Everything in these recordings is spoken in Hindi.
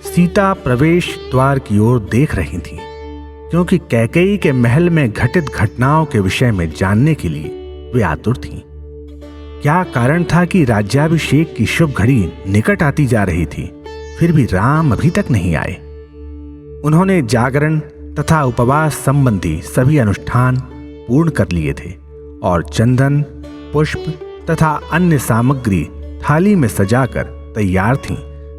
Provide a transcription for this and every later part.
सीता प्रवेश द्वार की ओर देख रही थी, क्योंकि कैकेयी के महल में घटित घटनाओं के विषय में जानने के लिए वे आतुर थीं। क्या कारण था कि राज्याभिषेक की शुभ घड़ी निकट आती जा रही थी, फिर भी राम अभी तक नहीं आए। उन्होंने जागरण तथा उपवास संबंधी सभी अनुष्ठान पूर्ण कर लिए थे और चंदन, पुष्प तथा अन्य सामग्री थाली में सजाकर तैयार थीं,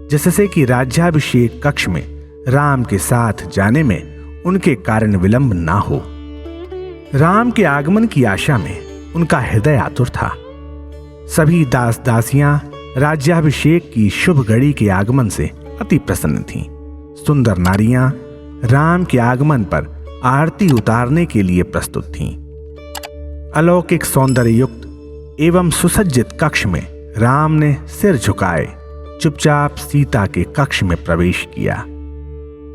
जिससे कि राज्याभिषेक कक्ष में राम के साथ जाने में उनके कारण विलंब ना हो। राम के आगमन की आशा में उनका हृदय आतुर था। सभी दास दासियां राज्याभिषेक की शुभ घड़ी के आगमन से अति प्रसन्न थीं। सुंदर नारियां राम के आगमन पर आरती उतारने के लिए प्रस्तुत थीं। अलौकिक सौंदर्य युक्त एवं सुसज्जित कक्ष में राम ने सिर झुकाए चुपचाप सीता के कक्ष में प्रवेश किया।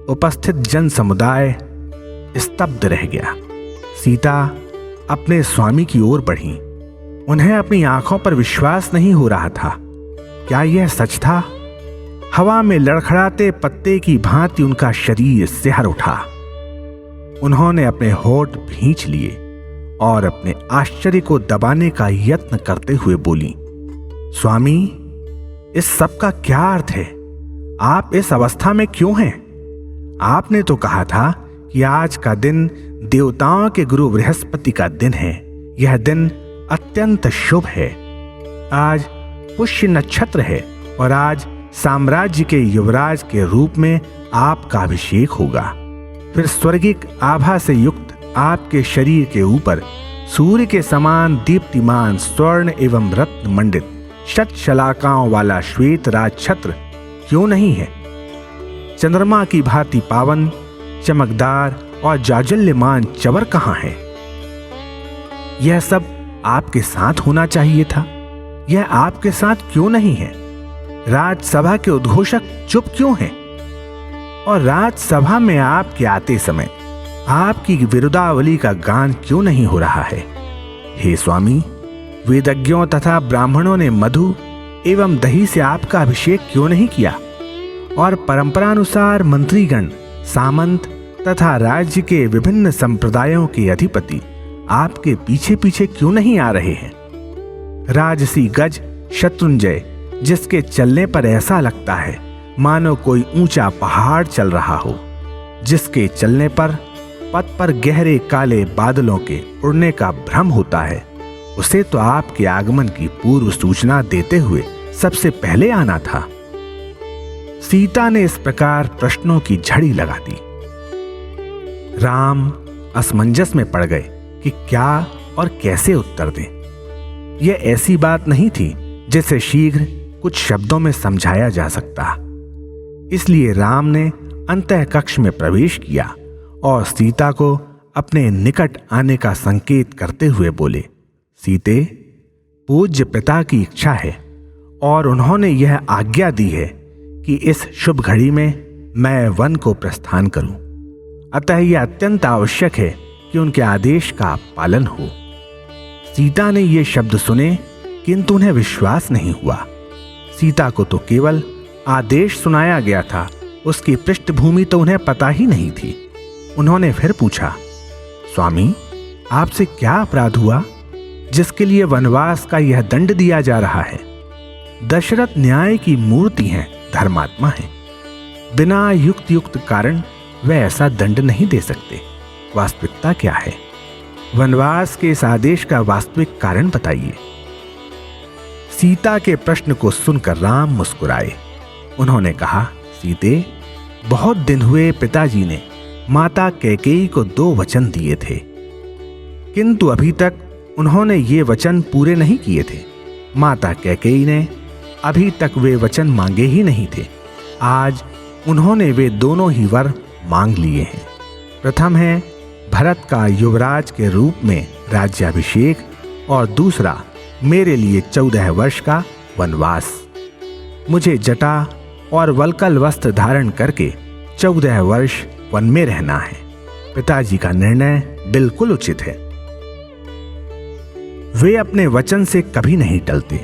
उपस्थित जन समुदाय स्तब्ध रह गया। सीता अपने स्वामी की ओर बढ़ी। उन्हें अपनी आंखों पर विश्वास नहीं हो रहा था। क्या यह सच था? हवा में लड़खड़ाते पत्ते की भांति उनका शरीर सिहर उठा। उन्होंने अपने होंठ भींच लिए और अपने आश्चर्य को दबाने का यत्न करते हुए बोली, स्वामी, इस सब का क्या अर्थ है? आप इस अवस्था में क्यों हैं? आपने तो कहा था कि आज का दिन देवताओं के गुरु बृहस्पति का दिन है। यह दिन अत्यंत शुभ है। आज पुष्य नक्षत्र है और आज साम्राज्य के युवराज के रूप में आपका अभिषेक होगा। फिर स्वर्गिक आभा से युक्त आपके शरीर के ऊपर सूर्य के समान दीप्तिमान स्वर्ण एवं रत्न मंडित शत शलाकाओं वाला श्वेत राज छत्र क्यों नहीं है? चंद्रमा की भांति पावन, चमकदार और जाजल्यमान चवर कहां है? यह सब आपके साथ होना चाहिए था। यह आपके साथ क्यों नहीं है? राजसभा के उद्घोषक चुप क्यों हैं? और राजसभा में आपके आते समय आपकी विरुदावली का गान क्यों नहीं हो रहा है? हे स्वामी, वेदज्ञों तथा ब्राह्मणों ने मधु एवं दही से आपका अभिषेक क्यों नहीं किया? और परंपरानुसार मंत्रीगण, सामंत तथा राज्य के विभिन्न संप्रदायों के अधिपति आपके पीछे पीछे क्यों नहीं आ रहे हैं? राजसी गज शत्रुंजय, जिसके चलने पर ऐसा लगता है मानो कोई ऊंचा पहाड़ चल रहा हो, जिसके चलने पर पथ पर गहरे काले बादलों के उड़ने का भ्रम होता है, उसे तो आपके आगमन की पूर्व सूचना देते हुए सबसे पहले आना था। सीता ने इस प्रकार प्रश्नों की झड़ी लगा दी। राम असमंजस में पड़ गए कि क्या और कैसे उत्तर दें। यह ऐसी बात नहीं थी जिसे शीघ्र कुछ शब्दों में समझाया जा सकता। इसलिए राम ने अंतः कक्ष में प्रवेश किया और सीता को अपने निकट आने का संकेत करते हुए बोले, सीते, पूज्य पिता की इच्छा है और उन्होंने यह आज्ञा दी है कि इस शुभ घड़ी में मैं वन को प्रस्थान करूं। अतः यह अत्यंत आवश्यक है कि उनके आदेश का पालन हो। सीता ने ये शब्द सुने, किंतु उन्हें विश्वास नहीं हुआ। सीता को तो केवल आदेश सुनाया गया था, उसकी पृष्ठभूमि तो उन्हें पता ही नहीं थी। उन्होंने फिर पूछा, स्वामी, आपसे क्या अपराध हुआ जिसके लिए वनवास का यह दंड दिया जा रहा है? दशरथ न्याय की मूर्ति हैं, धर्मात्मा हैं। बिना युक्त कारण वह ऐसा दंड नहीं दे सकते। वास्तविकता क्या है? वनवास के इस आदेश का वास्तविक कारण बताइए। सीता के प्रश्न को सुनकर राम मुस्कुराए। उन्होंने कहा, सीते, बहुत दिन हुए पिताजी ने माता कैकेयी को 2 वचन दिए थे, किंतु अभी तक उन्होंने ये वचन पूरे नहीं किए थे। माता कैकेयी ने अभी तक वे वचन मांगे ही नहीं थे। आज उन्होंने वे दोनों ही वर मांग लिए हैं। प्रथम है भरत का युवराज के रूप में राज्याभिषेक और दूसरा मेरे लिए 14 वर्ष का वनवास। मुझे जटा और वल्कल वस्त्र धारण करके 14 वर्ष वन में रहना है। पिताजी का निर्णय बिल्कुल उचित है। वे अपने वचन से कभी नहीं टलते।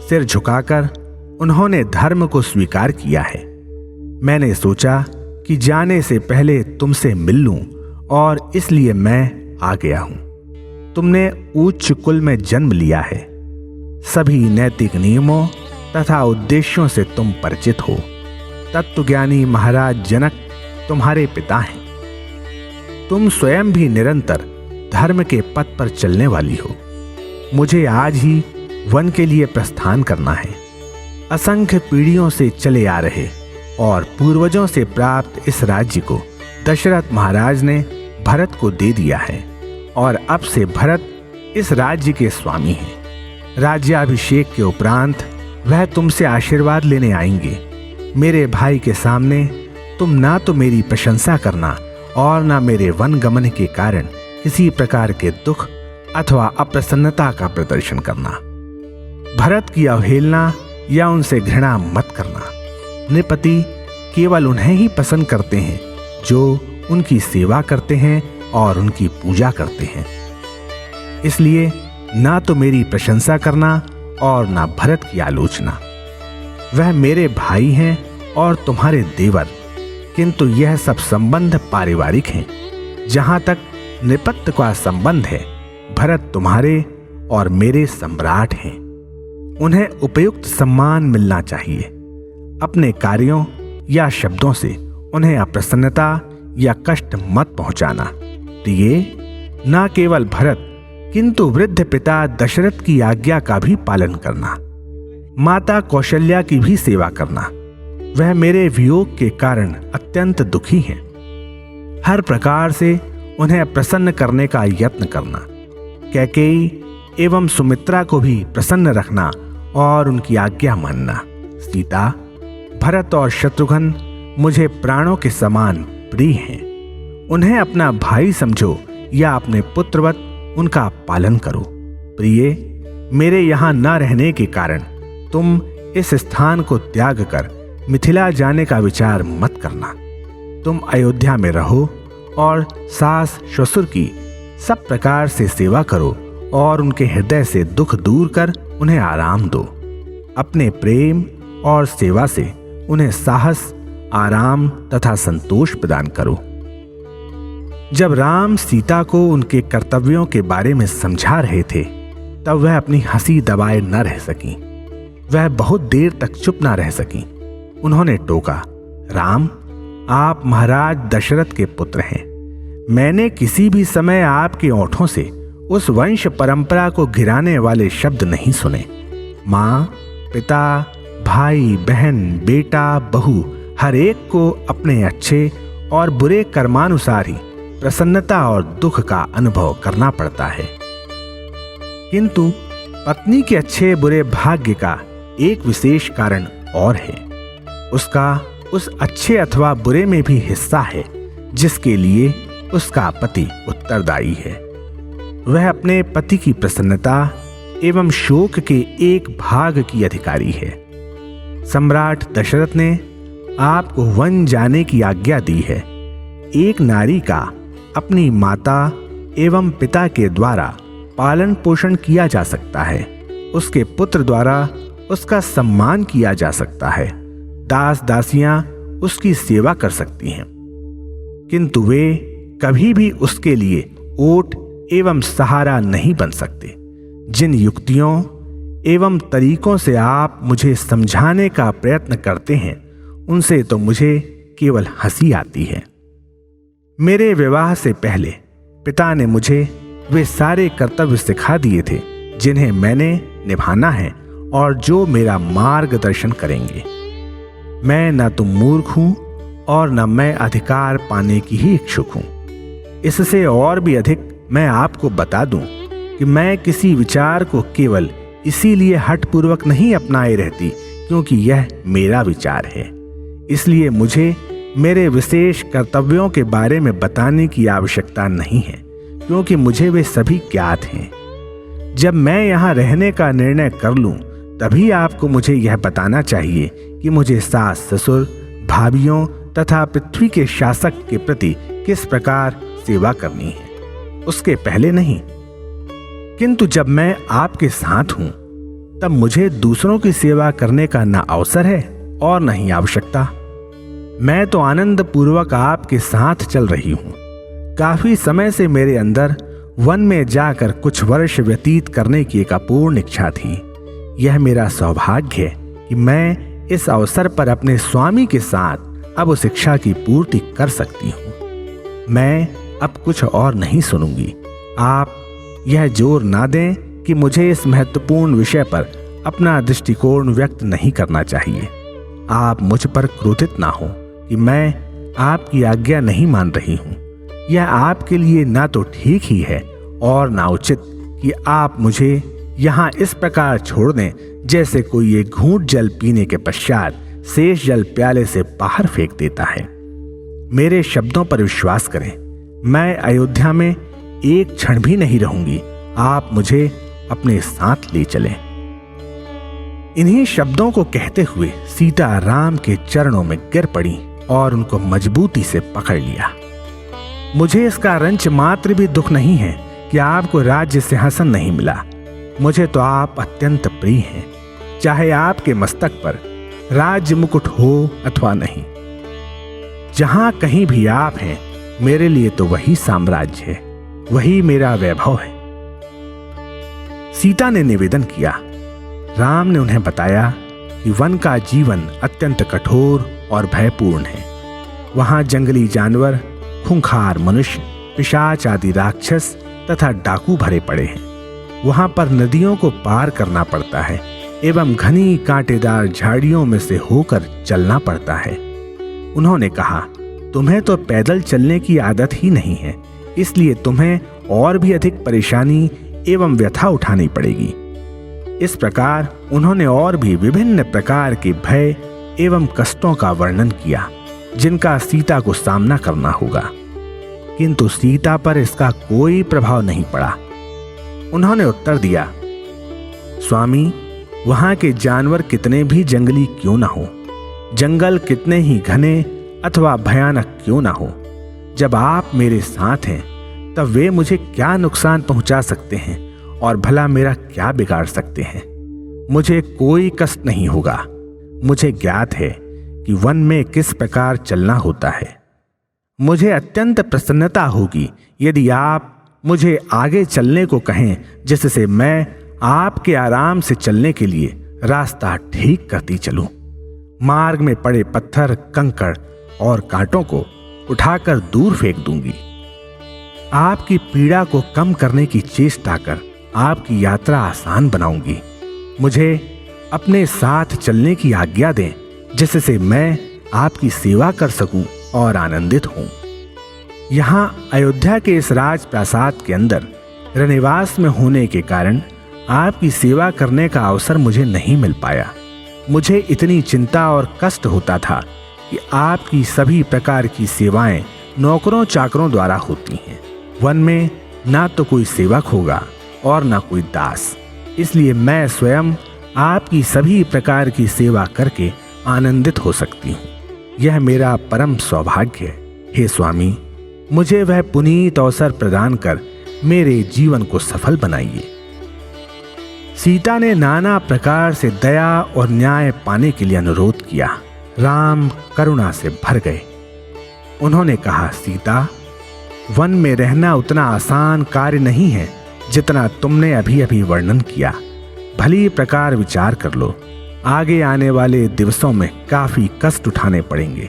सिर झुकाकर उन्होंने धर्म को स्वीकार किया है। मैंने सोचा कि जाने से पहले तुमसे मिल लूं और इसलिए मैं आ गया हूं। तुमने उच्च कुल में जन्म लिया है। सभी नैतिक नियमों तथा उद्देश्यों से तुम परिचित हो। तत्वज्ञानी महाराज जनक तुम्हारे पिता हैं। तुम स्वयं भी निरंतर धर्म के पथ पर चलने वाली हो। मुझे आज ही वन के लिए प्रस्थान करना है। असंख्य पीढ़ियों से चले आ रहे और पूर्वजों से प्राप्त इस राज्य को दशरथ महाराज ने भरत को दे दिया है और अब से भरत इस राज्य के स्वामी हैं। राज्याभिषेक के उपरांत वह तुमसे आशीर्वाद लेने आएंगे। मेरे भाई के सामने तुम ना तो मेरी प्रशंसा करना और ना मेरे वन गमन के कारण किसी प्रकार के दुख अथवा अप्रसन्नता का प्रदर्शन करना। भरत की अवहेलना या उनसे घृणा मत करना। नृपति केवल उन्हें ही पसंद करते हैं जो उनकी सेवा करते हैं और उनकी पूजा करते हैं। इसलिए ना तो मेरी प्रशंसा करना और ना भरत की आलोचना। वह मेरे भाई हैं और तुम्हारे देवर, किंतु यह सब संबंध पारिवारिक हैं। जहां तक नृपत्य का संबंध है, भरत तुम्हारे और मेरे सम्राट हैं। उन्हें उपयुक्त सम्मान मिलना चाहिए। अपने कार्यों या शब्दों से उन्हें अप्रसन्नता या कष्ट मत पहुंचाना। प्रिय, न केवल भरत किंतु वृद्ध पिता दशरथ की आज्ञा का भी पालन करना। माता कौशल्या की भी सेवा करना। वह मेरे वियोग के कारण अत्यंत दुखी हैं। हर प्रकार से उन्हें प्रसन्न करने का यत्न करना। कैकेयी एवं सुमित्रा को भी प्रसन्न रखना और उनकी आज्ञा मानना। सीता, भरत और शत्रुघ्न मुझे प्राणों के समान प्रिय हैं। उन्हें अपना भाई समझो या अपने पुत्रवत उनका पालन करो। प्रिय, मेरे यहाँ न रहने के कारण तुम इस स्थान को त्याग कर मिथिला जाने का विचार मत करना। तुम अयोध्या में रहो और सास ससुर की सब प्रकार से सेवा करो और उनके हृदय से दुख दूर कर उन्हें आराम दो। अपने प्रेम और सेवा से उन्हें साहस, आराम तथा संतोष प्रदान करो। जब राम सीता को उनके कर्तव्यों के बारे में समझा रहे थे, तब वह अपनी हंसी दबाए न रह सकी। वह बहुत देर तक चुप न रह सकी। उन्होंने टोका, राम, आप महाराज दशरथ के पुत्र हैं। मैंने किसी भी समय आपके ओंठों से उस वंश परंपरा को गिराने वाले शब्द नहीं सुने। माँ, पिता, भाई, बहन, बेटा, बहू, हर एक को अपने अच्छे और बुरे कर्मानुसार ही प्रसन्नता और दुख का अनुभव करना पड़ता है। किंतु पत्नी के अच्छे बुरे भाग्य का एक विशेष कारण और है। उसका उस अच्छे अथवा बुरे में भी हिस्सा है जिसके लिए उसका पति उत्तरदायी है। वह अपने पति की प्रसन्नता एवं शोक के एक भाग की अधिकारी है। सम्राट दशरथ ने आपको वन जाने की आज्ञा दी है। एक नारी का अपनी माता एवं पिता के द्वारा पालन पोषण किया जा सकता है। उसके पुत्र द्वारा उसका सम्मान किया जा सकता है। दास दासियां उसकी सेवा कर सकती हैं, किंतु वे कभी भी उसके लिए ओट एवं सहारा नहीं बन सकते। जिन युक्तियों एवं तरीकों से आप मुझे समझाने का प्रयत्न करते हैं, उनसे तो मुझे केवल हंसी आती है। मेरे विवाह से पहले पिता ने मुझे वे सारे कर्तव्य सिखा दिए थे जिन्हें मैंने निभाना है और जो मेरा मार्गदर्शन करेंगे। मैं न तो मूर्ख हूं और न मैं अधिकार पाने की ही इच्छुक हूं। इससे और भी अधिक मैं आपको बता दूं कि मैं किसी विचार को केवल इसीलिए हठपूर्वक नहीं अपनाए रहती क्योंकि यह मेरा विचार है। इसलिए मुझे मेरे विशेष कर्तव्यों के बारे में बताने की आवश्यकता नहीं है, क्योंकि मुझे वे सभी ज्ञात हैं। जब मैं यहाँ रहने का निर्णय कर लूं, तभी आपको मुझे यह बताना चाहिए कि मुझे सास ससुर, भाभियों तथा पृथ्वी के शासक के प्रति किस प्रकार सेवा करनी है, उसके पहले नहीं। किंतु जब मैं आपके साथ हूं तब मुझे दूसरों की सेवा करने का ना अवसर है और न ही आवश्यकता। मैं तो आनंद पूर्वक आपके साथ चल रही हूं। काफी समय से मेरे अंदर वन में जाकर कुछ वर्ष व्यतीत करने की एक अपूर्ण इच्छा थी। यह मेरा सौभाग्य है कि मैं इस अवसर पर अपने स्वामी के साथ अब उस इच्छा की पूर्ति कर सकती हूं। मैं अब कुछ और नहीं सुनूंगी। आप यह जोर ना दें कि मुझे इस महत्वपूर्ण विषय पर अपना दृष्टिकोण व्यक्त नहीं करना चाहिए। आप मुझ पर क्रोधित ना हो कि मैं आपकी आज्ञा नहीं मान रही हूं। यह आपके लिए ना तो ठीक ही है और ना उचित कि आप मुझे यहाँ इस प्रकार छोड़ दें जैसे कोई एक घूंट जल पीने के पश्चात शेष जल प्याले से बाहर फेंक देता है। मेरे शब्दों पर विश्वास करें, मैं अयोध्या में एक क्षण भी नहीं रहूंगी। आप मुझे अपने साथ ले चलें। इन्हीं शब्दों को कहते हुए सीता राम के चरणों में गिर पड़ी और उनको मजबूती से पकड़ लिया। मुझे इसका रंच मात्र भी दुख नहीं है कि आपको राज्य सिंहासन नहीं मिला। मुझे तो आप अत्यंत प्रिय हैं, चाहे आपके मस्तक पर राज्य मुकुट हो अथवा नहीं। जहां कहीं भी आप हैं, मेरे लिए तो वही साम्राज्य है, वही मेरा वैभव है। सीता ने निवेदन किया। राम ने उन्हें बताया कि वन का जीवन अत्यंत कठोर और भयपूर्ण है। वहां जंगली जानवर, खूंखार मनुष्य, पिशाच आदि राक्षस तथा डाकू भरे पड़े हैं। वहां पर नदियों को पार करना पड़ता है एवं घनी कांटेदार झाड़ियों में से होकर चलना पड़ता है। उन्होंने कहा, तुम्हें तो पैदल चलने की आदत ही नहीं है, इसलिए तुम्हें और भी अधिक परेशानी एवं व्यथा उठानी पड़ेगी। इस प्रकार उन्होंने और भी विभिन्न प्रकार के भय एवं कष्टों का वर्णन किया जिनका सीता को सामना करना होगा, किंतु सीता पर इसका कोई प्रभाव नहीं पड़ा। उन्होंने उत्तर दिया, स्वामी, वहां के जानवर कितने भी जंगली क्यों ना हो, जंगल कितने ही घने अथवा भयानक क्यों ना हो, जब आप मेरे साथ हैं तब वे मुझे क्या नुकसान पहुंचा सकते हैं और भला मेरा क्या बिगाड़ सकते हैं। मुझे कोई कष्ट नहीं होगा। मुझे ज्ञात है कि वन में किस प्रकार चलना होता है। मुझे अत्यंत प्रसन्नता होगी यदि आप मुझे आगे चलने को कहें, जिससे मैं आपके आराम से चलने के लिए रास्ता ठीक करती चलूं। मार्ग में पड़े पत्थर, कंकड़ और कांटों को उठाकर दूर फेंक दूंगी। आपकी पीड़ा को कम करने की चेष्टा कर आपकी यात्रा आसान बनाऊंगी। मुझे अपने साथ चलने की आज्ञा दें, जिससे मैं आपकी सेवा कर सकूं और आनंदित हूं। यहां अयोध्या के इस राजप्रासाद के अंदर रनिवास में होने के कारण आपकी सेवा करने का अवसर मुझे नहीं मिल पाया। मुझे इतनी चिंता और कष्ट होता था कि आपकी सभी प्रकार की सेवाएं नौकरों चाकरों द्वारा होती हैं। वन में ना तो कोई सेवक होगा और ना कोई दास, इसलिए मैं स्वयं आपकी सभी प्रकार की सेवा करके आनंदित हो सकती हूँ। यह मेरा परम सौभाग्य है। हे स्वामी, मुझे वह पुनीत अवसर प्रदान कर मेरे जीवन को सफल बनाइए। सीता ने नाना प्रकार से दया और न्याय पाने के लिए अनुरोध किया। राम करुणा से भर गए। उन्होंने कहा, सीता, वन में रहना उतना आसान कार्य नहीं है जितना तुमने अभी अभी वर्णन किया। भली प्रकार विचार कर लो, आगे आने वाले दिवसों में काफी कष्ट उठाने पड़ेंगे।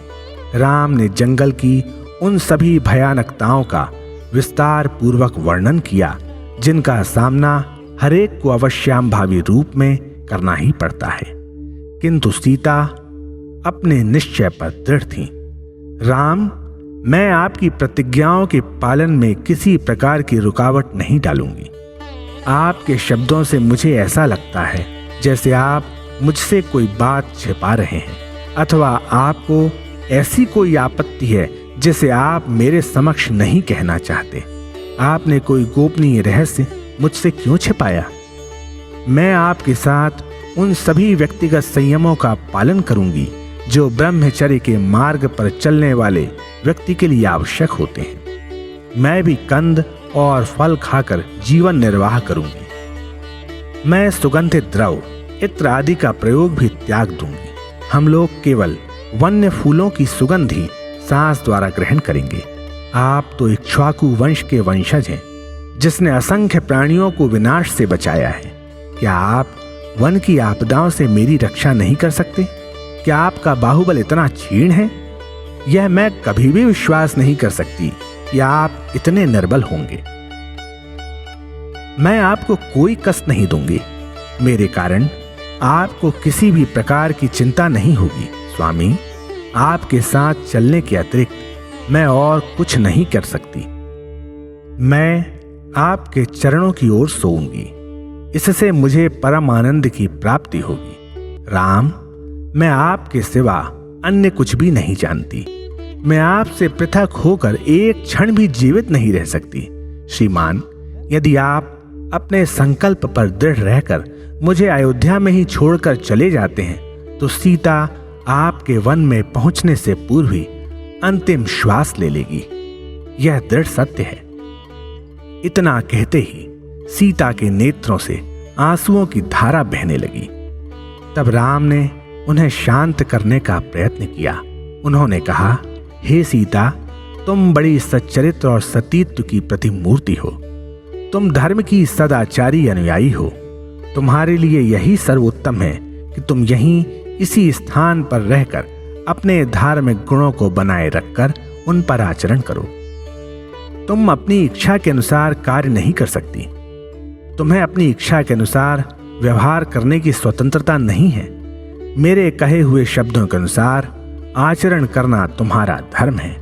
राम ने जंगल की उन सभी भयानकताओं का विस्तार पूर्वक वर्णन किया जिनका सामना हरेक को अवश्यंभावी रूप में करना ही पड़ता है, किंतु सीता अपने निश्चय पर दृढ़ थी। राम, मैं आपकी प्रतिज्ञाओं के पालन में किसी प्रकार की रुकावट नहीं डालूंगी। आपके शब्दों से मुझे ऐसा लगता है जैसे आप मुझसे कोई बात छिपा रहे हैं, अथवा आपको ऐसी कोई आपत्ति है जिसे आप मेरे समक्ष नहीं कहना चाहते। आपने कोई गोपनीय रहस्य मुझसे क्यों छिपाया? मैं आपके साथ उन सभी व्यक्तिगत संयमों का पालन करूंगी जो ब्रह्मचर्य के मार्ग पर चलने वाले व्यक्ति के लिए आवश्यक होते हैं। मैं भी कंद और फल खाकर जीवन निर्वाह करूंगी। मैं सुगंधित द्रव, इत्र आदि का प्रयोग भी त्याग दूंगी। हम लोग केवल वन्य फूलों की सुगंध ही सांस द्वारा ग्रहण करेंगे। आप तो इक्ष्वाकु वंश के वंशज हैं, जिसने असंख्य प्राणियों को विनाश से बचाया है। क्या आप वन की आपदाओं से मेरी रक्षा नहीं कर सकते? क्या आपका बाहुबल इतना क्षीण है? यह मैं कभी भी विश्वास नहीं कर सकती कि आप इतने निर्बल होंगे। मैं आपको कोई कष्ट नहीं दूंगी। मेरे कारण आपको किसी भी प्रकार की चिंता नहीं होगी। स्वामी, आपके साथ चलने के अतिरिक्त मैं और कुछ नहीं कर सकती। मैं आपके चरणों की ओर सोऊंगी। इससे मुझे परम आनंद की प्राप्ति होगी। राम, मैं आपके सिवा अन्य कुछ भी नहीं जानती। मैं आपसे पृथक होकर एक क्षण भी जीवित नहीं रह सकती। श्रीमान, यदि आप अपने संकल्प पर दृढ़ रहकर मुझे अयोध्या में ही छोड़कर चले जाते हैं तो सीता आपके वन में पहुंचने से पूर्व ही अंतिम श्वास ले लेगी। यह दृढ़ सत्य है। इतना कहते ही सीता के नेत्रों से आंसुओं की धारा बहने लगी। तब राम ने उन्हें शांत करने का प्रयत्न किया। उन्होंने कहा, हे सीता, तुम बड़ी सच्चरित्र और सतीत्व की प्रतिमूर्ति हो। तुम धर्म की सदाचारी अनुयायी हो। तुम्हारे लिए यही सर्वोत्तम है कि तुम यहीं इसी स्थान पर रहकर अपने धार्मिक गुणों को बनाए रखकर उन पर आचरण करो। तुम अपनी इच्छा के अनुसार कार्य नहीं कर सकती। तुम्हें अपनी इच्छा के अनुसार व्यवहार करने की स्वतंत्रता नहीं है। मेरे कहे हुए शब्दों के अनुसार आचरण करना तुम्हारा धर्म है।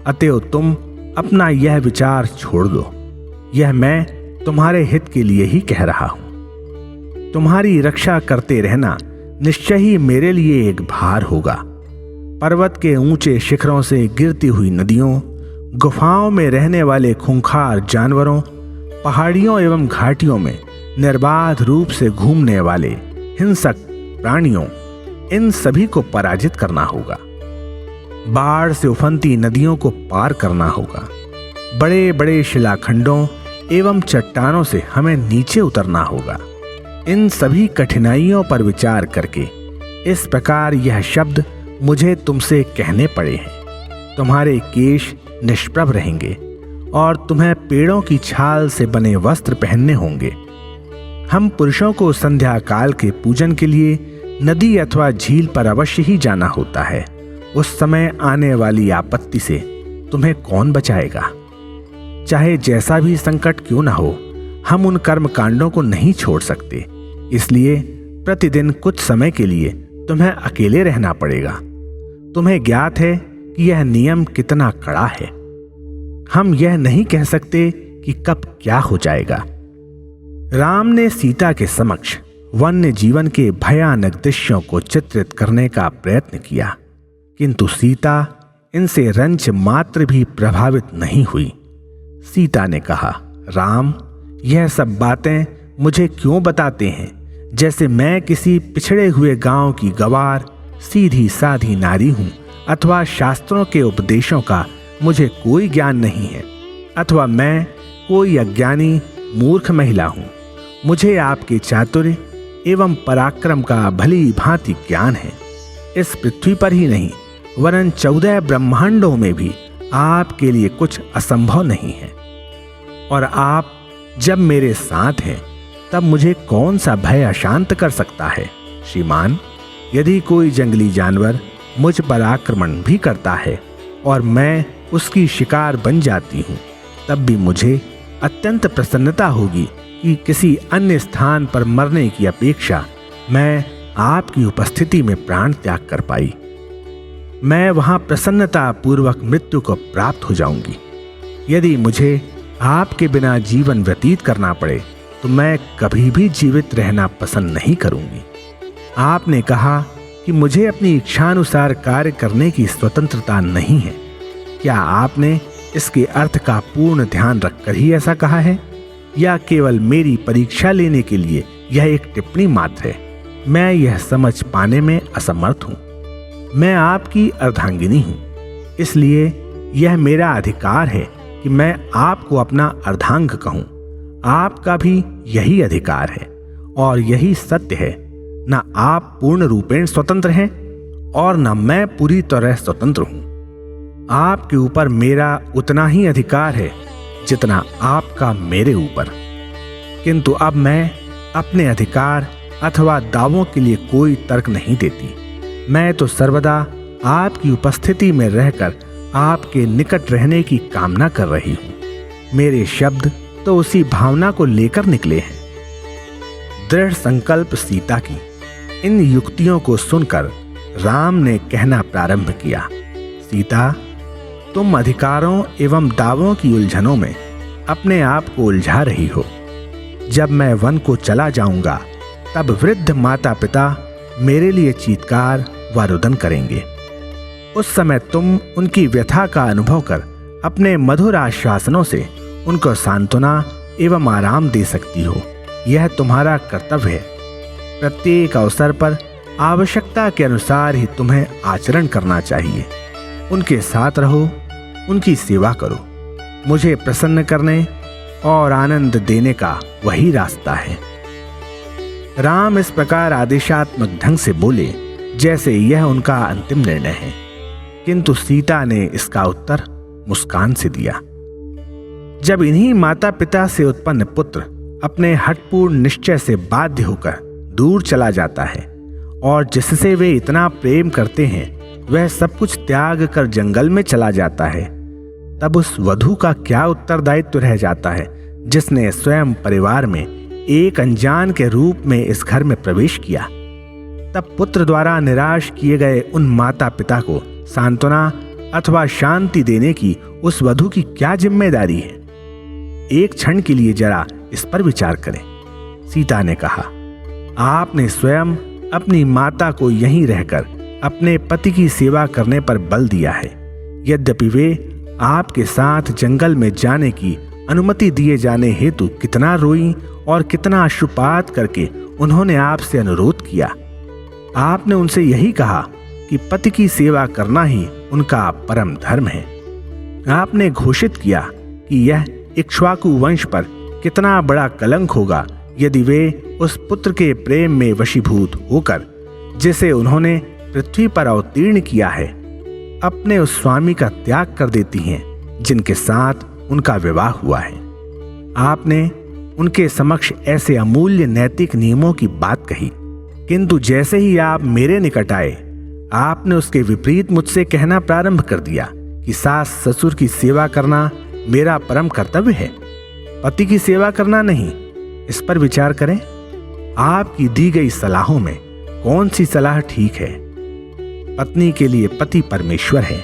अतएव तुम अपना यह विचार छोड़ दो। यह मैं तुम्हारे हित के लिए ही कह रहा हूं। तुम्हारी रक्षा करते रहना निश्चय ही मेरे लिए एक भार होगा। पर्वत के ऊंचे शिखरों से गिरती हुई नदियों, गुफाओं में रहने वाले खूंखार जानवरों, पहाड़ियों एवं घाटियों में निर्बाध रूप से घूमने वाले हिंसक प्राणियों, इन सभी को पराजित करना होगा। बाढ़ से उफनती नदियों को पार करना होगा। बड़े बड़े शिलाखंडों एवं चट्टानों से हमें नीचे उतरना होगा। इन सभी कठिनाइयों पर विचार करके इस प्रकार यह शब्द मुझे तुमसे कहने पड़े हैं। तुम्हारे केश निष्प्रभ रहेंगे और तुम्हें पेड़ों की छाल से बने वस्त्र पहनने होंगे। हम पुरुषों को संध्या काल के पूजन के लिए नदी अथवा झील पर अवश्य ही जाना होता है। उस समय आने वाली आपत्ति से तुम्हें कौन बचाएगा? चाहे जैसा भी संकट क्यों न हो, हम उन कर्म कांडों को नहीं छोड़ सकते। इसलिए प्रतिदिन कुछ समय के लिए तुम्हें अकेले रहना पड़ेगा। तुम्हें ज्ञात है कि यह नियम कितना कड़ा है। हम यह नहीं कह सकते कि कब क्या हो जाएगा। राम ने सीता के समक्ष वन्य जीवन के भयानक दृश्यों को चित्रित करने का प्रयत्न किया, किंतु सीता इनसे रंच मात्र भी प्रभावित नहीं हुई। सीता ने कहा, राम, यह सब बातें मुझे क्यों बताते हैं, जैसे मैं किसी पिछड़े हुए गांव की गवार सीधी साधी नारी हूं, अथवा शास्त्रों के उपदेशों का मुझे कोई ज्ञान नहीं है, अथवा मैं कोई अज्ञानी मूर्ख महिला हूं। मुझे आपके चातुर्य एवं पराक्रम का भली भांति ज्ञान है। इस पृथ्वी पर ही नहीं वरन 14 ब्रह्मांडों में भी आपके लिए कुछ असंभव नहीं है। और आप जब मेरे साथ हैं तब मुझे कौन सा भय अशांत कर सकता है? श्रीमान, यदि कोई जंगली जानवर मुझ पर आक्रमण भी करता है और मैं उसकी शिकार बन जाती हूँ, तब भी मुझे अत्यंत प्रसन्नता होगी कि किसी अन्य स्थान पर मरने की अपेक्षा मैं आपकी उपस्थिति में प्राण त्याग कर पाई। मैं वहां प्रसन्नता पूर्वक मृत्यु को प्राप्त हो जाऊंगी। यदि मुझे आपके बिना जीवन व्यतीत करना पड़े तो मैं कभी भी जीवित रहना पसंद नहीं करूंगी। आपने कहा कि मुझे अपनी इच्छानुसार कार्य करने की स्वतंत्रता नहीं है। क्या आपने इसके अर्थ का पूर्ण ध्यान रखकर ही ऐसा कहा है, या केवल मेरी परीक्षा लेने के लिए यह एक टिप्पणी मात्र है? मैं यह समझ पाने में असमर्थ हूं। मैं आपकी अर्धांगिनी हूं, इसलिए यह मेरा अधिकार है कि मैं आपको अपना अर्धांग कहूं। आपका भी यही अधिकार है और यही सत्य है। न आप पूर्ण रूपेण स्वतंत्र हैं और न मैं पूरी तरह स्वतंत्र हूं। आपके ऊपर मेरा उतना ही अधिकार है जितना आपका मेरे ऊपर। किंतु अब मैं अपने अधिकार अथवा दावों के लिए कोई तर्क नहीं देती। मैं तो सर्वदा आपकी उपस्थिति में रहकर आपके निकट रहने की कामना कर रही हूं। मेरे शब्द तो उसी भावना को लेकर निकले हैं। दृढ़ संकल्प सीता की इन युक्तियों को सुनकर राम ने कहना प्रारंभ किया, सीता, तुम अधिकारों एवं दावों की उलझनों में अपने आप को उलझा रही हो। जब मैं वन को चला जाऊंगा तब वृद्ध माता पिता मेरे लिए चीत्कार व रुदन करेंगे। उस समय तुम उनकी व्यथा का अनुभव कर अपने मधुर आश्वासनों से उनको सांत्वना एवं आराम दे सकती हो। यह तुम्हारा कर्तव्य है। प्रत्येक अवसर पर आवश्यकता के अनुसार ही तुम्हें आचरण करना चाहिए। उनके साथ रहो, उनकी सेवा करो। मुझे प्रसन्न करने और आनंद देने का वही रास्ता है। राम इस प्रकार आदेशात्मक ढंग से बोले जैसे यह उनका अंतिम निर्णय है, किंतु सीता ने इसका उत्तर मुस्कान से दिया। जब इन्हीं माता पिता से उत्पन्न पुत्र अपने हठपूर्ण निश्चय से बाध्य होकर दूर चला जाता है और जिससे वे इतना प्रेम करते हैं वह सब कुछ त्याग कर जंगल में चला जाता है, तब उस वधू का क्या उत्तरदायित्व रह जाता है जिसने स्वयं परिवार में एक अनजान के रूप में इस घर में प्रवेश किया। तब पुत्र द्वारा निराश किए गए उन माता पिता को सांत्वना अथवा शांति देने की उस वधू की क्या जिम्मेदारी है? एक क्षण के लिए जरा इस पर विचार करें। सीता ने कहा, आपने स्वयं अपनी माता को यहीं रहकर अपने पति की सेवा करने पर बल दिया है। यद्यपि वे आपके साथ जंगल में जाने की अनुमति दिए जाने हेतु कितना रोई और कितना अश्रुपात करके उन्होंने आपसे अनुरोध किया। आपने उनसे यही कहा कि पति की सेवा करना ही उनका परम धर्म है। आपने घोषित किया कि यह इक्ष्वाकु वंश पर कितना बड़ा कलंक होगा यदि वे उस पुत्र के प्रेम में वशीभूत होकर, जिसे उन्होंने पृथ्वी पर अवतीर्ण किया है, अपने उस स्वामी का त्याग कर देती हैं जिनके साथ उनका विवाह हुआ है। आपने उनके समक्ष ऐसे अमूल्य नैतिक नियमों की बात कही, किंतु जैसे ही आप मेरे निकट आए आपने उसके विपरीत मुझसे कहना प्रारंभ कर दिया कि सास ससुर की सेवा करना मेरा परम कर्तव्य है, पति की सेवा करना नहीं। इस पर विचार करें। आपकी दी गई सलाहों में कौन सी सलाह ठीक है? पत्नी के लिए पति परमेश्वर है,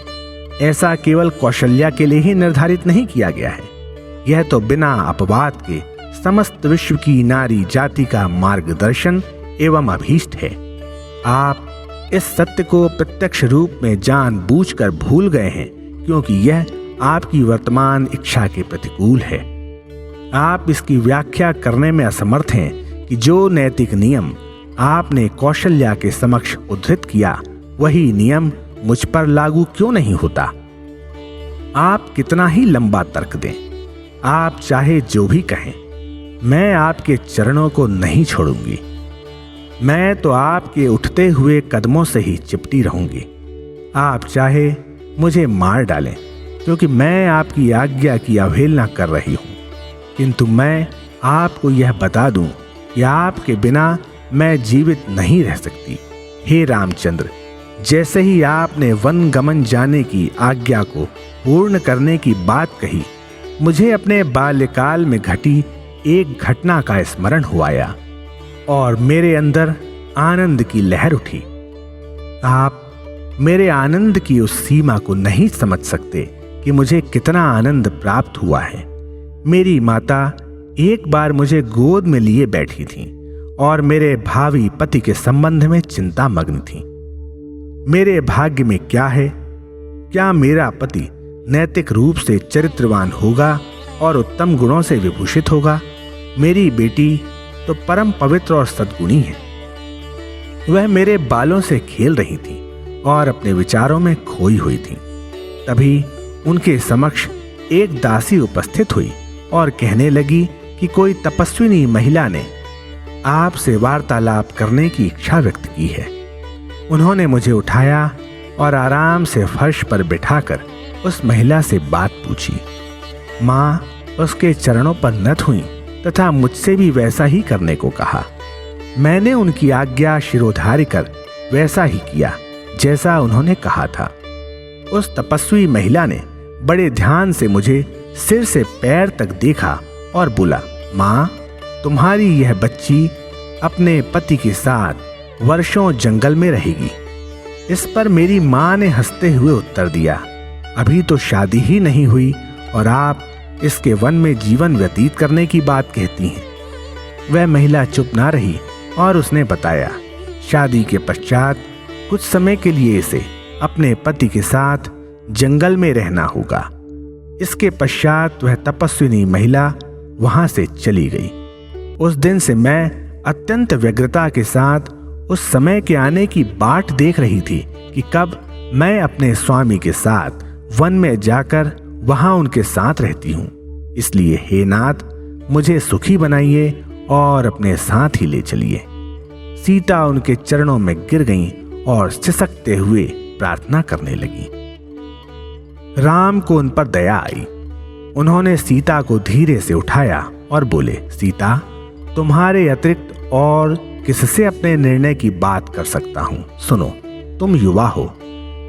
ऐसा केवल कौशल्या के लिए ही निर्धारित नहीं किया गया है। यह तो बिना अपवाद के समस्त विश्व की नारी जाति का मार्गदर्शन एवं अभीष्ट है। आप इस सत्य को प्रत्यक्ष रूप में जानबूझकर भूल गए हैं, क्योंकि यह आपकी वर्तमान इच्छा के प्रतिकूल है। आप इसकी व्याख्या करने में असमर्थ हैं कि जो नैतिक नियम आपने कौशल्या के समक्ष उद्धृत किया वही नियम मुझ पर लागू क्यों नहीं होता? आप कितना ही लंबा तर्क दें, आप चाहे जो भी कहें, मैं आपके चरणों को नहीं छोड़ूंगी। मैं तो आपके उठते हुए कदमों से ही चिपटी रहूंगी। आप चाहे मुझे मार डालें, क्योंकि मैं आपकी आज्ञा की अवहेलना कर रही हूं, किंतु मैं आपको यह बता दूं कि आपके बिना मैं जीवित नहीं रह सकती। हे रामचंद्र, जैसे ही आपने वन गमन जाने की आज्ञा को पूर्ण करने की बात कही, मुझे अपने बाल्यकाल में घटी एक घटना का स्मरण हुआया और मेरे अंदर आनंद की लहर उठी। आप मेरे आनंद की उस सीमा को नहीं समझ सकते कि मुझे कितना आनंद प्राप्त हुआ है। मेरी माता एक बार मुझे गोद में लिए बैठी थी और मेरे भावी पति के संबंध में चिंता मग्न थी। मेरे भाग्य में क्या है? क्या मेरा पति नैतिक रूप से चरित्रवान होगा और उत्तम गुणों से विभूषित होगा? मेरी बेटी तो परम पवित्र और सद्गुणी है। वह मेरे बालों से खेल रही थी और अपने विचारों में खोई हुई थी। तभी उनके समक्ष एक दासी उपस्थित हुई और कहने लगी कि कोई तपस्विनी महिला ने आपसे वार्तालाप करने की इच्छा व्यक्त की है। उन्होंने मुझे उठाया और आराम से फर्श पर बिठाकर उस महिला से बात पूछी। माँ उसके चरणों पर नत हुई तथा मुझसे भी वैसा ही करने को कहा। मैंने उनकी आज्ञा शिरोधार्य कर वैसा ही किया जैसा उन्होंने कहा था। उस तपस्वी महिला ने बड़े ध्यान से मुझे सिर से पैर तक देखा और बोला, माँ तुम्हारी यह बच्ची अपने पति के साथ वर्षों जंगल में रहेगी। इस पर मेरी माँ ने हंसते हुए उत्तर दिया, अभी तो शादी ही नहीं हुई और आप इसके वन में जीवन व्यतीत करने की बात कहती हैं। वह महिला चुप ना रही और उसने बताया, शादी के पश्चात कुछ समय के लिए इसे अपने पति के साथ जंगल में रहना होगा। इसके पश्चात वह तपस्विनी महिला वहां से चली गई। उस दिन से मैं अत्यंत व्यग्रता के साथ उस समय के आने की बाट देख रही थी कि कब मैं अपने स्वामी के साथ वन में जाकर वहां उनके साथ रहती हूँ। इसलिए हे नाथ, मुझे सुखी बनाइए और अपने साथ ही ले चलिए। सीता उनके चरणों में गिर गईं और सिसकते हुए प्रार्थना करने लगी। राम को उन पर दया आई। उन्होंने सीता को धीरे से उठाया और बोले, सीता तुम्हारे अतिरिक्त और किससे अपने निर्णय की बात कर सकता हूं? सुनो, तुम युवा हो,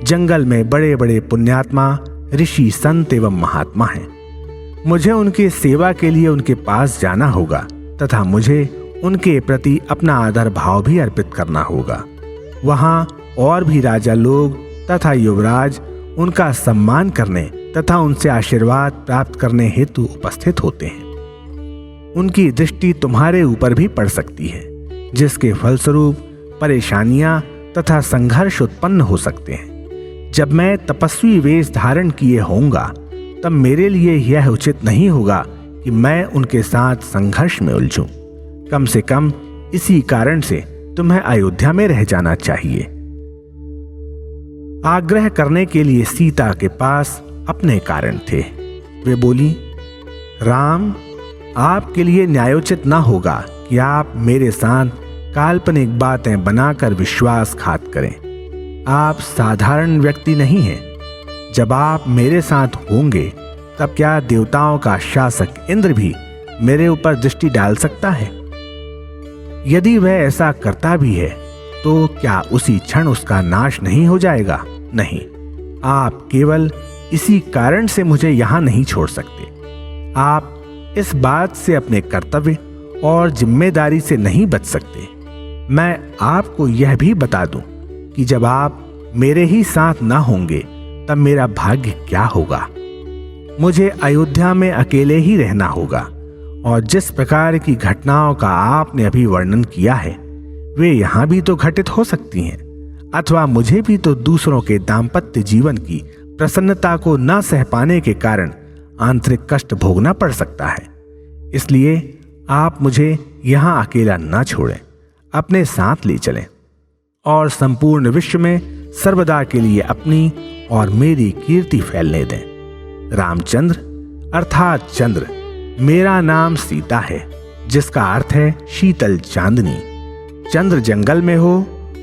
जंगल में बड़े बड़े पुण्यात्मा ऋषि संत एवं महात्मा हैं। मुझे उनकी सेवा के लिए उनके पास जाना होगा तथा मुझे उनके प्रति अपना आदर भाव भी अर्पित करना होगा। वहां और भी राजा लोग तथा युवराज उनका सम्मान करने तथा उनसे आशीर्वाद प्राप्त करने हेतु उपस्थित होते हैं। उनकी दृष्टि तुम्हारे ऊपर भी पड़ सकती है, जिसके फलस्वरूप परेशानियां तथा संघर्ष उत्पन्न हो सकते हैं। जब मैं तपस्वी वेश धारण किए होऊंगा तब मेरे लिए यह उचित नहीं होगा कि मैं उनके साथ संघर्ष में उलझूं। कम से कम इसी कारण से तुम्हें अयोध्या में रह जाना चाहिए। आग्रह करने के लिए सीता के पास अपने कारण थे। वे बोली, राम आपके लिए न्यायोचित न होगा कि आप मेरे साथ काल्पनिक बातें बनाकर विश्वासघात करें। आप साधारण व्यक्ति नहीं हैं। जब आप मेरे साथ होंगे तब क्या देवताओं का शासक इंद्र भी मेरे ऊपर दृष्टि डाल सकता है? यदि वह ऐसा करता भी है तो क्या उसी क्षण उसका नाश नहीं हो जाएगा? नहीं, आप केवल इसी कारण से मुझे यहां नहीं छोड़ सकते। आप इस बात से अपने कर्तव्य और जिम्मेदारी से नहीं बच सकते। मैं आपको यह भी बता दूं कि जब आप मेरे ही साथ ना होंगे तब मेरा भाग्य क्या होगा। मुझे अयोध्या में अकेले ही रहना होगा और जिस प्रकार की घटनाओं का आपने अभी वर्णन किया है वे यहां भी तो घटित हो सकती हैं, अथवा मुझे भी तो दूसरों के दाम्पत्य जीवन की प्रसन्नता को न सह पाने के कारण आंतरिक कष्ट भोगना पड़ सकता है। इसलिए आप मुझे यहां अकेला न छोड़ें, अपने साथ ले चलें और संपूर्ण विश्व में सर्वदा के लिए अपनी और मेरी कीर्ति फैलने दें। रामचंद्र अर्थात चंद्र मेरा नाम सीता है, जिसका अर्थ है शीतल चांदनी। चंद्र जंगल में हो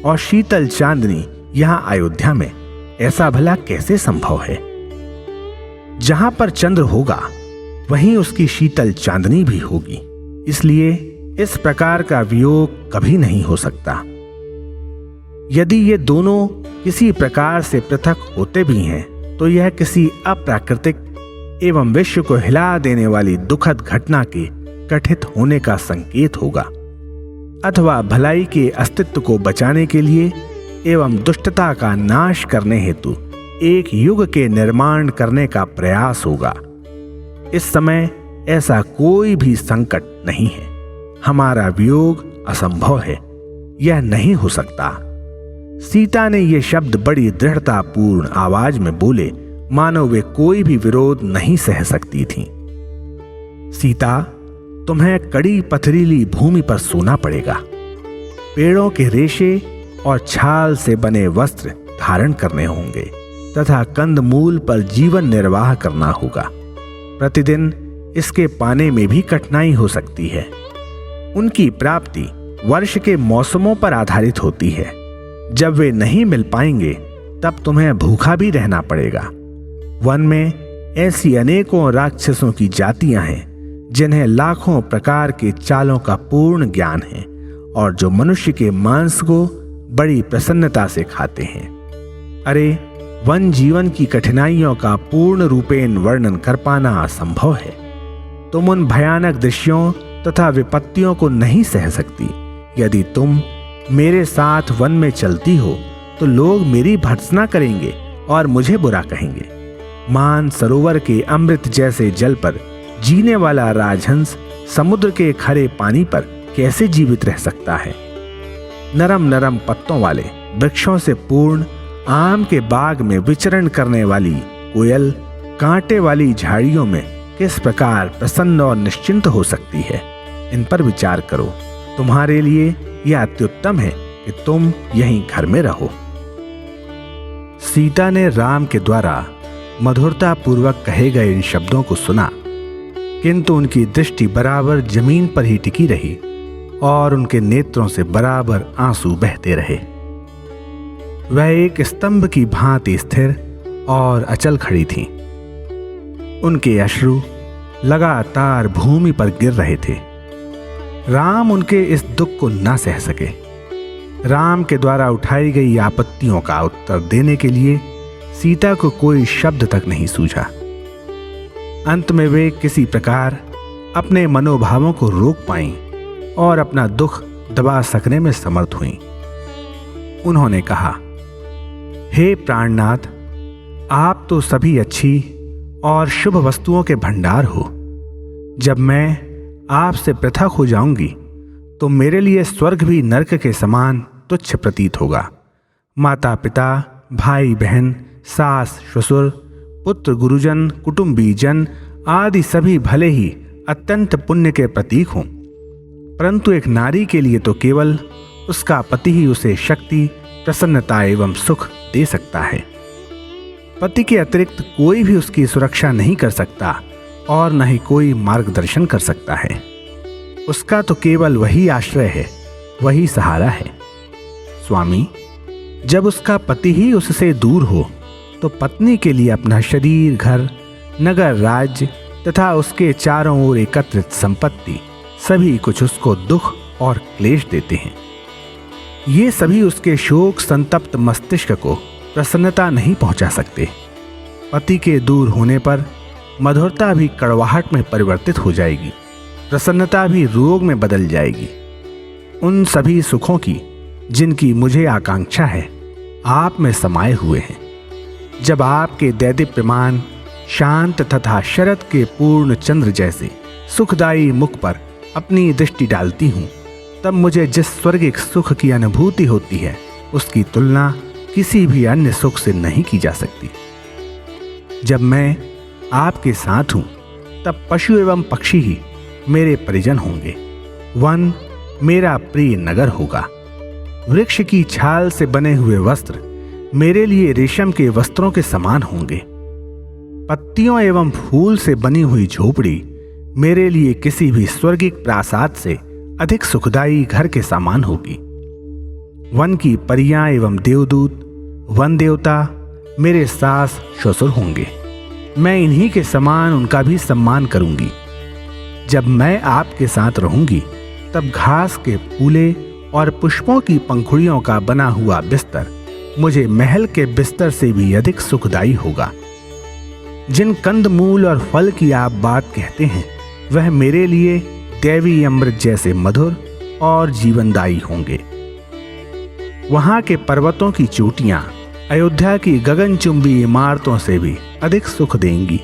और शीतल चांदनी यहां अयोध्या में, ऐसा भला कैसे संभव है? जहां पर चंद्र होगा वहीं उसकी शीतल चांदनी भी होगी। इसलिए इस प्रकार का वियोग कभी नहीं हो सकता। यदि ये दोनों किसी प्रकार से पृथक होते भी हैं तो यह किसी अप्राकृतिक एवं विश्व को हिला देने वाली दुखद घटना के कथित होने का संकेत होगा, अथवा भलाई के अस्तित्व को बचाने के लिए एवं दुष्टता का नाश करने हेतु एक युग के निर्माण करने का प्रयास होगा। इस समय ऐसा कोई भी संकट नहीं है। हमारा वियोग असंभव है, यह नहीं हो सकता। सीता ने ये शब्द बड़ी दृढ़तापूर्ण आवाज में बोले, मानो वे कोई भी विरोध नहीं सह सकती थीं। सीता, तुम्हें कड़ी पथरीली भूमि पर सोना पड़ेगा। पेड़ों के रेशे और छाल से बने वस्त्र धारण करने होंगे तथा कंदमूल पर जीवन निर्वाह करना होगा। प्रतिदिन इसके पाने में भी कठिनाई हो सकती है। उनकी प्राप्ति वर्ष के मौसमों पर आधारित होती है। जब वे नहीं मिल पाएंगे तब तुम्हें भूखा भी रहना पड़ेगा। वन में ऐसी अनेकों राक्षसों की जातियां हैं जिन्हें लाखों प्रकार के चालों का पूर्ण ज्ञान है और जो मनुष्य के मांस को बड़ी प्रसन्नता से खाते हैं। अरे, वन जीवन की कठिनाइयों का पूर्ण रूपेण वर्णन कर पाना असंभव है। तुम उन भयानक दृश्यों तथा विपत्तियों को नहीं सह सकती। यदि तुम मेरे साथ वन में चलती हो तो लोग मेरी भर्त्सना करेंगे और मुझे बुरा कहेंगे। मान सरोवर के अमृत जैसे जल पर जीने वाला राजहंस समुद्र के खरे पानी पर कैसे जीवित रह सकता है? नरम नरम पत्तों वाले वृक्षों से पूर्ण आम के बाग में विचरण करने वाली कोयल कांटे वाली झाड़ियों में किस प्रकार प्रसन्न और निश्चिंत हो सकती है? इन पर विचार करो। तुम्हारे लिए यह अत्युत्तम है कि तुम यहीं घर में रहो। सीता ने राम के द्वारा मधुरता पूर्वक कहे गए इन शब्दों को सुना, किंतु उनकी दृष्टि बराबर जमीन पर ही टिकी रही और उनके नेत्रों से बराबर आंसू बहते रहे। वह एक स्तंभ की भांति स्थिर और अचल खड़ी थीं। उनके अश्रु लगातार भूमि पर गिर रहे थे। राम उनके इस दुख को न सह सके। राम के द्वारा उठाई गई आपत्तियों का उत्तर देने के लिए सीता को कोई शब्द तक नहीं सूझा। अंत में वे किसी प्रकार अपने मनोभावों को रोक पाईं और अपना दुख दबा सकने में समर्थ हुईं। उन्होंने कहा, हे प्राणनाथ, आप तो सभी अच्छी और शुभ वस्तुओं के भंडार हो। जब मैं आपसे पृथक हो जाऊंगी तो मेरे लिए स्वर्ग भी नरक के समान तुच्छ प्रतीत होगा। माता पिता, भाई बहन, सास ससुर, पुत्र, गुरुजन, कुटुंबीजन आदि सभी भले ही अत्यंत पुण्य के प्रतीक हों, परंतु एक नारी के लिए तो केवल उसका पति ही उसे शक्ति, प्रसन्नता एवं सुख दे सकता है। पति के अतिरिक्त कोई भी उसकी सुरक्षा नहीं कर सकता और न ही कोई मार्गदर्शन कर सकता है। उसका तो केवल वही आश्रय है, वही सहारा है। स्वामी, जब उसका पति ही उससे दूर हो तो पत्नी के लिए अपना शरीर, घर, नगर, राज्य तथा उसके चारों ओर एकत्रित संपत्ति सभी कुछ उसको दुख और क्लेश देते हैं। ये सभी उसके शोक संतप्त मस्तिष्क को प्रसन्नता नहीं पहुंचा सकते। पति के दूर होने पर मधुरता भी कड़वाहट में परिवर्तित हो जाएगी, प्रसन्नता भी रोग में बदल जाएगी। उन सभी सुखों की जिनकी मुझे आकांक्षा है आप में समाये हुए हैं। जब आपके दैदीप्यमान, शांत तथा शरद के पूर्ण चंद्र जैसे सुखदायी मुख पर अपनी दृष्टि डालती हूँ, तब मुझे जिस स्वर्गिक सुख की अनुभूति होती है उसकी तुलना किसी भी अन्य सुख से नहीं की जा सकती। जब मैं आपके साथ हूँ तब पशु एवं पक्षी ही मेरे परिजन होंगे। वन मेरा प्रिय नगर होगा। वृक्ष की छाल से बने हुए वस्त्र मेरे लिए रेशम के वस्त्रों के समान होंगे। पत्तियों एवं फूल से बनी हुई झोपड़ी मेरे लिए किसी भी स्वर्गिक प्रासाद से अधिक सुखदायी घर के समान होगी। वन की परियां एवं देवदूत, वन देवता मेरे सास ससुर होंगे। मैं इन्हीं के समान उनका भी सम्मान करूंगी। जब मैं आपके साथ रहूंगी तब घास के फूले और पुष्पों की पंखुड़ियों का बना हुआ बिस्तर मुझे महल के बिस्तर से भी अधिक सुखदायी होगा। जिन कंदमूल और फल की आप बात कहते हैं वह मेरे लिए दैवी अमृत जैसे मधुर और जीवनदायी होंगे। वहां के पर्वतों की चोटियां अयोध्या की गगनचुंबी इमारतों से भी अधिक सुख देंगी।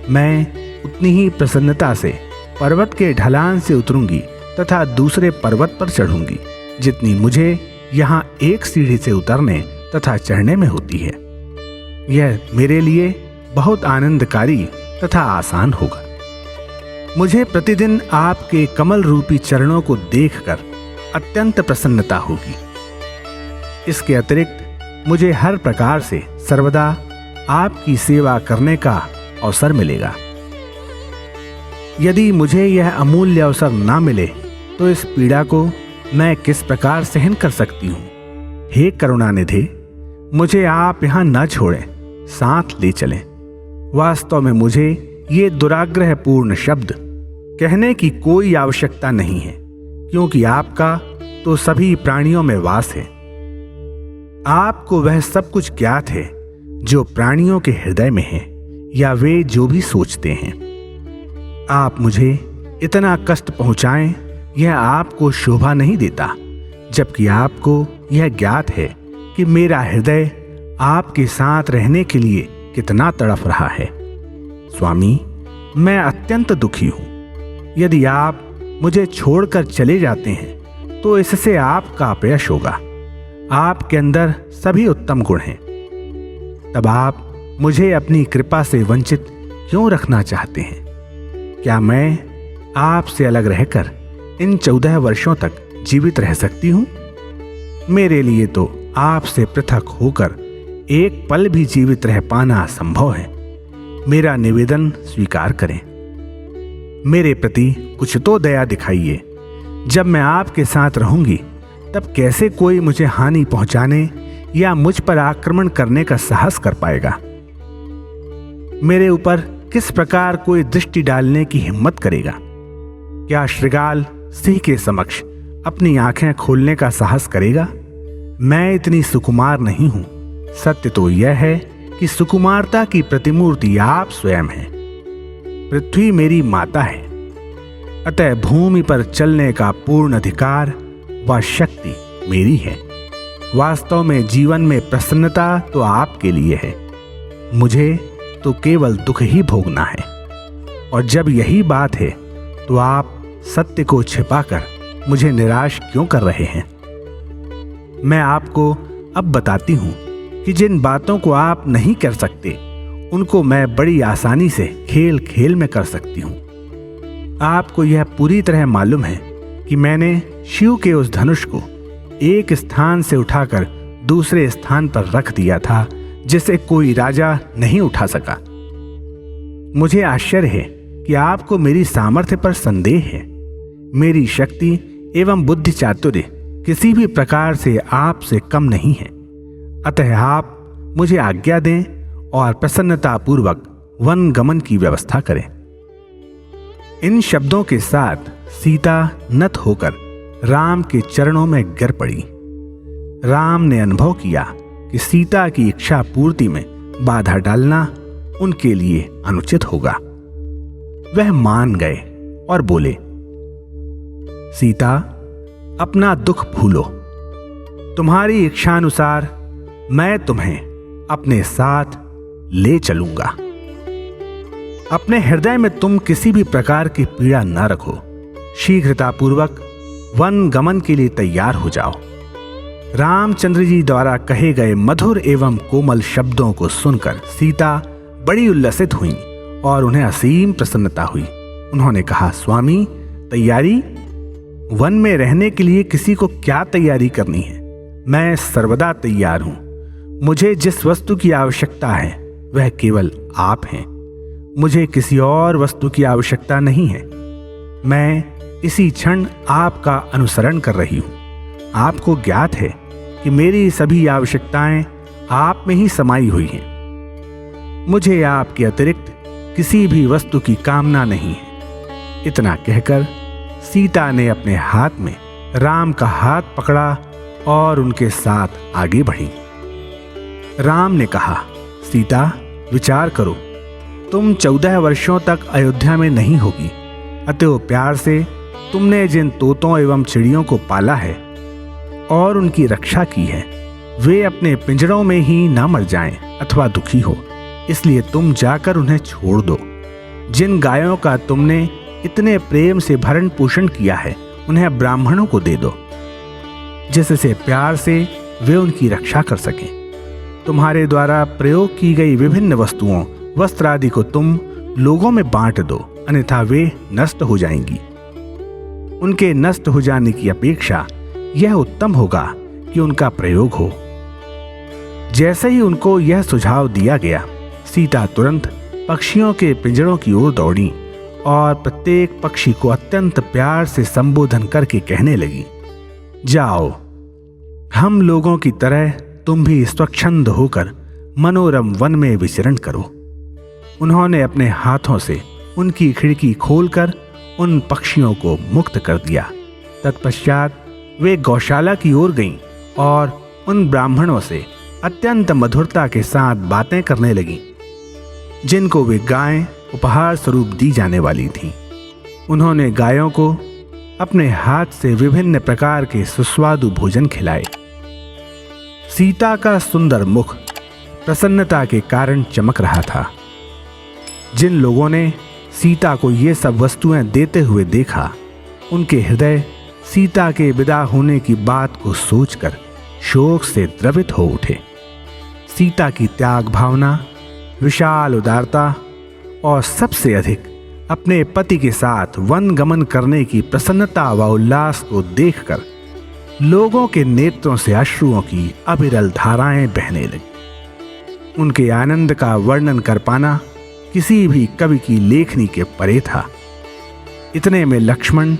मैं उतनी ही प्रसन्नता से पर्वत के ढलान से उतरूंगी तथा दूसरे पर्वत पर चढ़ूंगी जितनी मुझे यहाँ एक सीढ़ी से उतरने तथा चढ़ने में होती है। यह मेरे लिए बहुत आनंदकारी तथा आसान होगा। मुझे प्रतिदिन आपके कमल रूपी चरणों को देखकर अत्यंत प्रसन्नता होगी। इसके अतिरिक्त मुझे हर प्रकार से सर्वदा आपकी सेवा करने का अवसर मिलेगा। यदि मुझे यह अमूल्य अवसर ना मिले तो इस पीड़ा को मैं किस प्रकार सहन कर सकती हूँ। हे करुणानिधि, मुझे आप यहाँ न छोड़ें, साथ ले चलें। वास्तव में मुझे ये दुराग्रहपूर्ण शब्द कहने की कोई आवश्यकता नहीं है, क्योंकि आपका तो सभी प्राणियों में वास है। आपको वह सब कुछ ज्ञात है जो प्राणियों के हृदय में है या वे जो भी सोचते हैं। आप मुझे इतना कष्ट पहुंचाएं, यह आपको शोभा नहीं देता, जबकि आपको यह ज्ञात है कि मेरा हृदय आपके साथ रहने के लिए कितना तड़फ रहा है। स्वामी, मैं अत्यंत दुखी हूं। यदि आप मुझे छोड़कर चले जाते हैं तो इससे आपका अपयश होगा। आपके अंदर सभी उत्तम गुण हैं, तब आप मुझे अपनी कृपा से वंचित क्यों रखना चाहते हैं? क्या मैं आपसे अलग रहकर इन 14 वर्षों तक जीवित रह सकती हूं? मेरे लिए तो आपसे पृथक होकर एक पल भी जीवित रह पाना असंभव है। मेरा निवेदन स्वीकार करें। मेरे प्रति कुछ तो दया दिखाइए। जब मैं आपके साथ रहूंगी तब कैसे कोई मुझे हानि पहुंचाने या मुझ पर आक्रमण करने का साहस कर पाएगा? मेरे ऊपर किस प्रकार कोई दृष्टि डालने की हिम्मत करेगा? क्या श्रृगाल सिंह के समक्ष अपनी आंखें खोलने का साहस करेगा? मैं इतनी सुकुमार नहीं हूं। सत्य तो यह है कि सुकुमारता की प्रतिमूर्ति आप स्वयं हैं। पृथ्वी मेरी माता है, अतः भूमि पर चलने का पूर्ण अधिकार व शक्ति मेरी है। वास्तव में जीवन में प्रसन्नता तो आपके लिए है, मुझे तो केवल दुख ही भोगना है। और जब यही बात है तो आप सत्य को छिपाकर मुझे निराश क्यों कर रहे हैं? मैं आपको अब बताती हूं कि जिन बातों को आप नहीं कर सकते उनको मैं बड़ी आसानी से खेल खेल में कर सकती हूं। आपको यह पूरी तरह मालूम है कि मैंने शिव के उस धनुष को एक स्थान से उठाकर दूसरे स्थान पर रख दिया था जिसे कोई राजा नहीं उठा सका। मुझे आश्चर्य है कि आपको मेरी सामर्थ्य पर संदेह है। मेरी शक्ति एवं बुद्धि चातुर्य किसी भी प्रकार से आपसे कम नहीं है। अतः आप मुझे आज्ञा दें और प्रसन्नतापूर्वक वन गमन की व्यवस्था करें। इन शब्दों के साथ सीता नत होकर राम के चरणों में गिर पड़ी। राम ने अनुभव किया कि सीता की इच्छा पूर्ति में बाधा डालना उनके लिए अनुचित होगा। वह मान गए और बोले, सीता, अपना दुख भूलो। तुम्हारी इच्छानुसार मैं तुम्हें अपने साथ ले चलूंगा। अपने हृदय में तुम किसी भी प्रकार की पीड़ा न रखो। शीघ्रतापूर्वक वन गमन के लिए तैयार हो जाओ। रामचंद्र जी द्वारा कहे गए मधुर एवं कोमल शब्दों को सुनकर सीता बड़ी उल्लसित हुई और उन्हें असीम प्रसन्नता हुई। उन्होंने कहा, स्वामी, तैयारी? वन में रहने के लिए किसी को क्या तैयारी करनी है? मैं सर्वदा तैयार हूं। मुझे जिस वस्तु की आवश्यकता है वह केवल आप हैं। मुझे किसी और वस्तु की आवश्यकता नहीं है। मैं इसी क्षण आपका अनुसरण कर रही हूं। आपको ज्ञात है कि मेरी सभी आवश्यकताएं आप में ही समाई हुई हैं। मुझे आपके अतिरिक्त किसी भी वस्तु की कामना नहीं है। इतना कहकर सीता ने अपने हाथ में राम का हाथ पकड़ा और उनके साथ आगे बढ़ी। राम ने कहा, सीता, विचार करो। तुम 14 वर्षों तक अयोध्या में नहीं होगी, अतः प्यार से तुमने जिन तोतों एवं चिड़ियों को पाला है और उनकी रक्षा की है, वे अपने पिंजरों में ही ना मर जाएं अथवा दुखी हो, इसलिए तुम जाकर उन्हें छोड़ दो। जिन गायों का तुमने इतने प्रेम से भरण पोषण किया है, उन्हें ब्राह्मणों को दे दो, जिससे प्यार से वे उनकी रक्षा कर सकें। तुम्हारे द्वारा प्रयोग की गई विभिन्न वस्तुओं, वस्त्र आदि को तुम लोगों में बांट दो, अन्यथा वे नष्ट हो जाएंगी। उनके नष्ट हो जाने की अपेक्षा यह उत्तम होगा कि उनका प्रयोग हो। जैसे ही उनको यह सुझाव दिया गया, सीता तुरंत पक्षियों के पिंजरों की ओर दौड़ी और प्रत्येक पक्षी को अत्यंत प्यार से संबोधन करके कहने लगी, जाओ, हम लोगों की तरह तुम भी स्वच्छंद होकर मनोरम वन में विचरण करो। उन्होंने अपने हाथों से उनकी खिड़की खोलकर उन पक्षियों को मुक्त कर दिया। तत्पश्चात वे गौशाला की ओर गईं और उन ब्राह्मणों से अत्यंत मधुरता के साथ बातें करने लगीं, जिनको वे गायें उपहार स्वरूप दी जाने वाली थीं। उन्होंने गायों को अपने हाथ से विभिन्न प्रकार के सुस्वादु भोजन खिलाए। सीता का सुंदर मुख प्रसन्नता के कारण चमक रहा था। जिन लोगों ने सीता को ये सब वस्तुएं देते हुए देखा, उनके हृदय सीता के विदा होने की बात को सोचकर शोक से द्रवित हो उठे। सीता की त्याग भावना, विशाल उदारता और सबसे अधिक अपने पति के साथ वन गमन करने की प्रसन्नता व उल्लास को देखकर लोगों के नेत्रों से अश्रुओं की अविरल धाराएं बहने लगी। उनके आनंद का वर्णन कर पाना किसी भी कवि की लेखनी के परे था। इतने में लक्ष्मण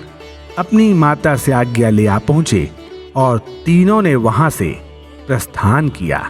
अपनी माता से आज्ञा ले आ पहुंचे और तीनों ने वहां से प्रस्थान किया।